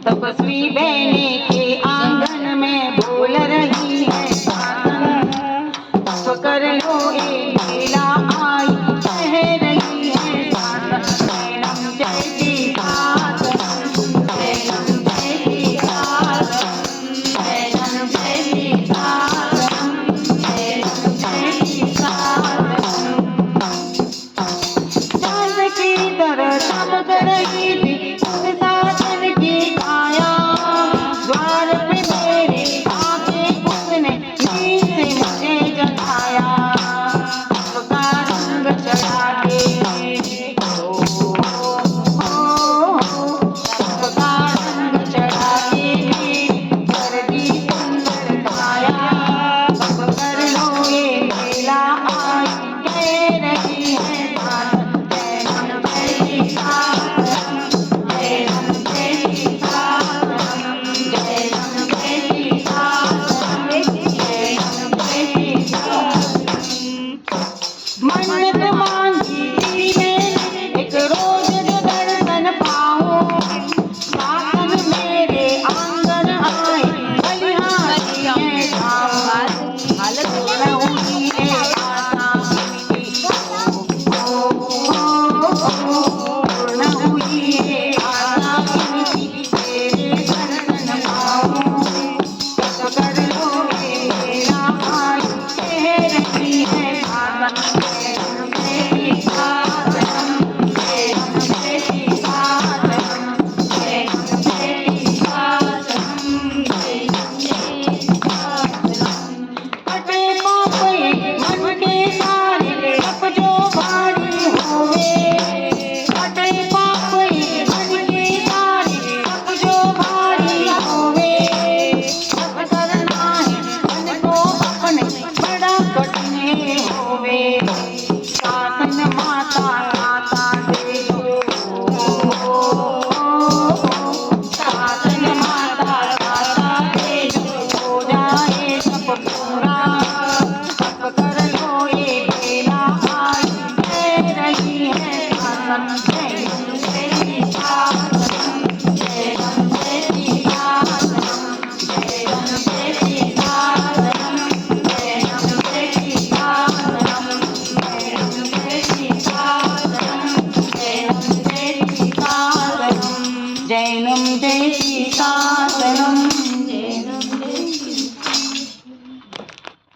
तपस्वी बहने के आंगन में बोल रही है शासन। तप कर लो ये बेला आई कह रही है शासन। जैनम जैसी शासन, जैनम जैसी शासन, जैनम जैसी शासन, जैनम जैसी शासन। चांद की तरह चमक रही थी शासन की काया। द्वार पे मेरे आके उसने नींद से मुझे जगाया। सबका रंग चढ़ा के सबका रंग चढ़ा के कर दी सुंदर काया। अब कर लो ये मेला आई कह रही है शासन। जैनम जैसी शासन, जैनम जैसी शासन, जैनम जैसी शासन, जैनम जैसी शासन। मन्नत मांगी थी मैंने एक रोज जो दर्शन पाऊं। शासन मेरे आंगन आए बलिहारी है जाऊं। पूर्ण हुई है आशा मेरी, पूर्ण हुई है आशा मेरी, तेरे दर्शन पाऊं। तप कर लो ये मेरा आई कह रही है शासन। जैनम जैसी शासन, जैनम जैसी शासन, जैनम जैसी शासन, जैनम जैसी शासन। कटे पाप ये मन के सारे पाप जो भारी होवे। कटे पाप ये मन के सारे पाप जो भारी होवे। तप करना है मन को अपने बड़ा कठिन होवे। शासन माता माता दे दो, शासन माता माता दे दो, हो जाए सब पूरा। तप कर लो ये बेला आई कह रही है शासन।